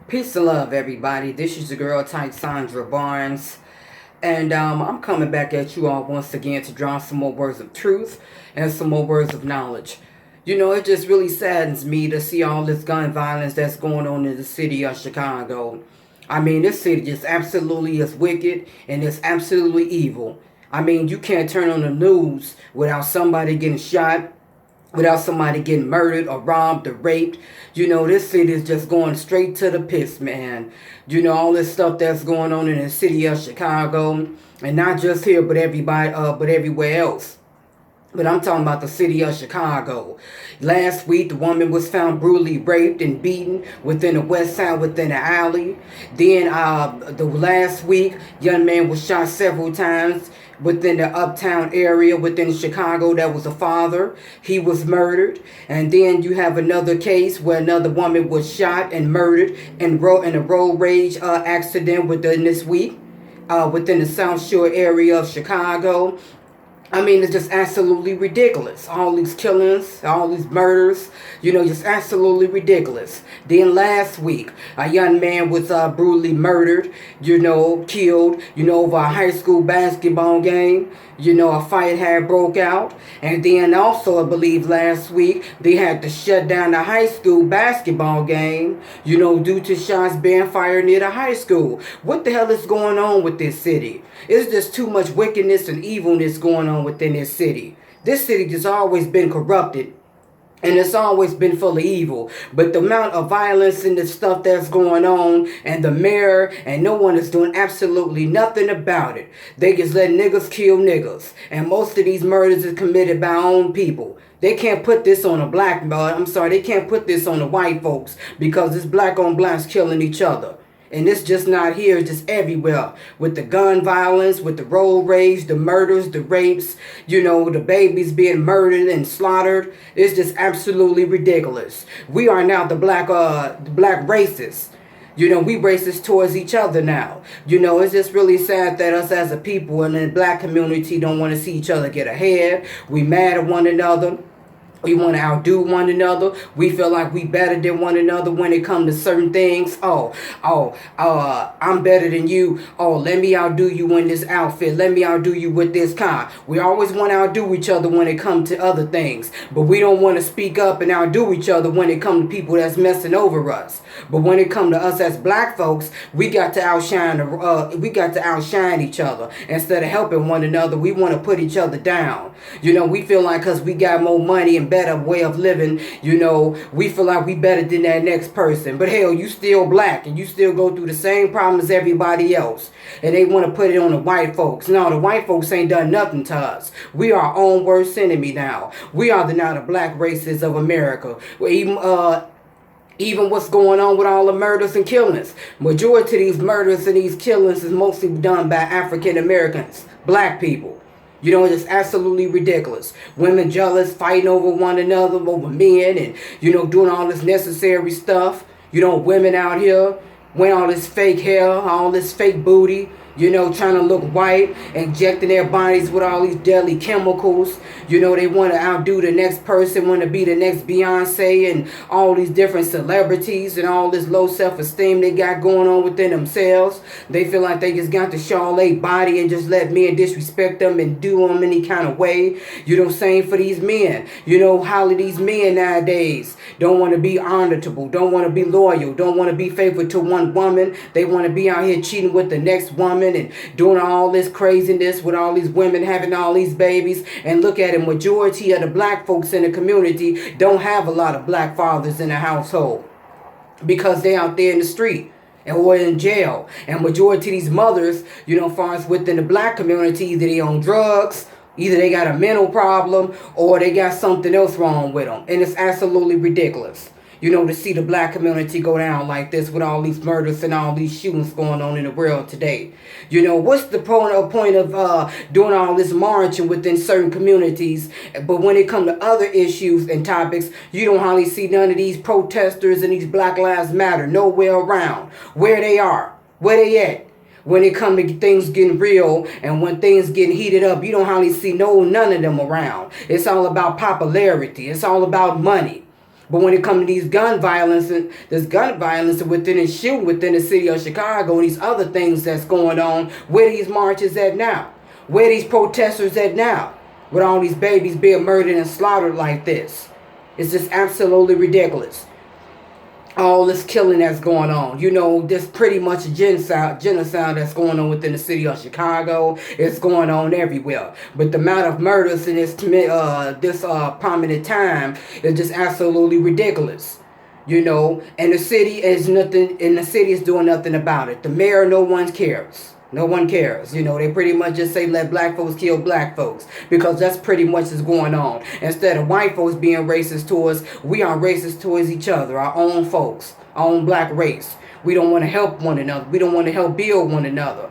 Peace and love, everybody. This is your girl type Sandra Barnes. And I'm coming back at you all once again to draw some more words of truth and some more words of knowledge. You know, it just really saddens me to see all this gun violence that's going on in the city of Chicago. I mean, this city just absolutely is wicked and it's absolutely evil. I mean, you can't turn on the news without somebody getting shot, without somebody getting murdered or robbed or raped. You know, this city is just going straight to the piss, man. You know, all this stuff that's going on in the city of Chicago, and not just here, but but everywhere else. But I'm talking about the city of Chicago. Last week, the woman was found brutally raped and beaten within the west side, within an alley. Then, the last week, young man was shot several times within the uptown area within Chicago. That was a father. He was murdered. And then you have another case where another woman was shot and murdered in a road rage accident within this week. Within the South Shore area of Chicago. I mean, it's just absolutely ridiculous. All these killings, all these murders, you know, just absolutely ridiculous. Then last week, a young man was brutally murdered, you know, killed, you know, over a high school basketball game. You know, a fight had broke out. And then also, I believe last week, they had to shut down the high school basketball game, you know, due to shots being fired near the high school. What the hell is going on with this city? It's just too much wickedness and evilness going on within this city. This city has always been corrupted. And it's always been full of evil. But the amount of violence and the stuff that's going on, and the mayor, and no one is doing absolutely nothing about it. They just let niggas kill niggas. And most of these murders is committed by our own people. They can't put this on they can't put this on the white folks, because it's black on blacks killing each other. And it's just not here, it's just everywhere. With the gun violence, with the road rage, the murders, the rapes, you know, the babies being murdered and slaughtered. It's just absolutely ridiculous. We are now the black racists. You know, we racist towards each other now. You know, it's just really sad that us as a people and the black community don't want to see each other get ahead. We mad at one another. We want to outdo one another. We feel like we better than one another when it comes to certain things. I'm better than you. Oh, let me outdo you in this outfit. Let me outdo you with this car. We always want to outdo each other when it comes to other things. But we don't want to speak up and outdo each other when it comes to people that's messing over us. But when it comes to us as black folks, we got to outshine each other. Instead of helping one another, we want to put each other down. You know, we feel like because we got more money and better way of living, you know, we feel like we better than that next person. But hell, you still black and you still go through the same problems as everybody else. And they want to put it on the white folks. No, the white folks ain't done nothing to us. We are our own worst enemy now. We are now the black races of America. Even what's going on with all the murders and killings. Majority of these murders and these killings is mostly done by African Americans, black people. You know, it's absolutely ridiculous. Women jealous, fighting over one another, over men, and, you know, doing all this necessary stuff. You know, women out here wearing all this fake hair, all this fake booty, you know, trying to look white, injecting their bodies with all these deadly chemicals. You know, they want to outdo the next person, want to be the next Beyonce and all these different celebrities and all this low self-esteem they got going on within themselves. They feel like they just got to show all their body and just let men disrespect them and do them any kind of way. You know, same for these men. You know, how these men nowadays don't want to be honorable, don't want to be loyal, don't want to be faithful to one woman. They want to be out here cheating with the next woman and doing all this craziness with all these women having all these babies. And look at it, majority of the black folks in the community don't have a lot of black fathers in the household because they're out there in the street or in jail. And majority of these mothers, you know, far as within the black community, either they on drugs, either they got a mental problem, or they got something else wrong with them. And it's absolutely ridiculous, you know, to see the black community go down like this with all these murders and all these shootings going on in the world today. You know, what's the point of doing all this marching within certain communities, but when it comes to other issues and topics, you don't hardly see none of these protesters and these Black Lives Matter nowhere around. Where they are, where they at? When it comes to things getting real and when things getting heated up, you don't hardly see none of them around. It's all about popularity. It's all about money. But when it comes to these gun violence and this gun violence within and shooting within the city of Chicago and these other things that's going on, where these marches at now? Where these protesters at now? With all these babies being murdered and slaughtered like this. It's just absolutely ridiculous. All this killing that's going on. You know, there's pretty much a genocide that's going on within the city of Chicago. It's going on everywhere. But the amount of murders in this prominent time is just absolutely ridiculous. You know, and the city is doing nothing about it. The mayor, no one cares. No one cares. You know, they pretty much just say let black folks kill black folks because that's pretty much what's going on. Instead of white folks being racist towards, we are racist towards each other, our own folks, our own black race. We don't want to help one another. We don't want to help build one another.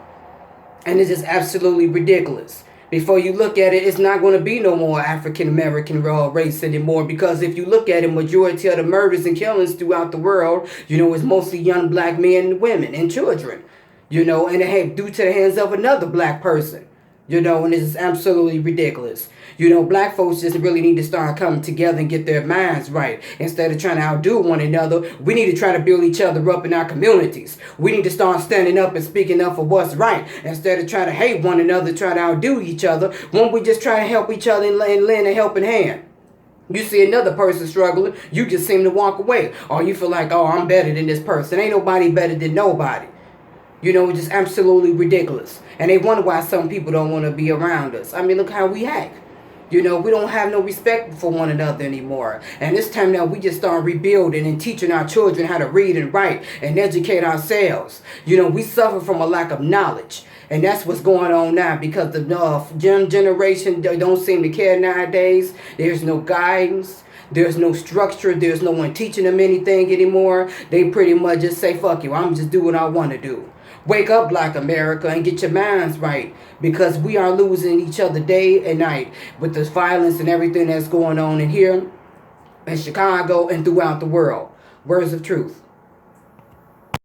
And it's just absolutely ridiculous. Before you look at it, it's not going to be no more African American race anymore, because if you look at it, majority of the murders and killings throughout the world, you know, is mostly young black men and women and children. You know, and it due to the hands of another black person. You know, and it's absolutely ridiculous. You know, black folks just really need to start coming together and get their minds right. Instead of trying to outdo one another, we need to try to build each other up in our communities. We need to start standing up and speaking up for what's right. Instead of trying to hate one another, try to outdo each other, when we just try to help each other and lend a helping hand. You see another person struggling, you just seem to walk away. Or you feel like, oh, I'm better than this person. Ain't nobody better than nobody. You know, it's just absolutely ridiculous. And they wonder why some people don't want to be around us. I mean, look how we act. You know, we don't have no respect for one another anymore. And it's time now we just start rebuilding and teaching our children how to read and write and educate ourselves. You know, we suffer from a lack of knowledge. And that's what's going on now, because the young generation don't seem to care nowadays. There's no guidance. There's no structure. There's no one teaching them anything anymore. They pretty much just say, fuck you, I'm just do what I want to do. Wake up, Black America, and get your minds right, because we are losing each other day and night with this violence and everything that's going on in here in Chicago and throughout the world. Words of truth.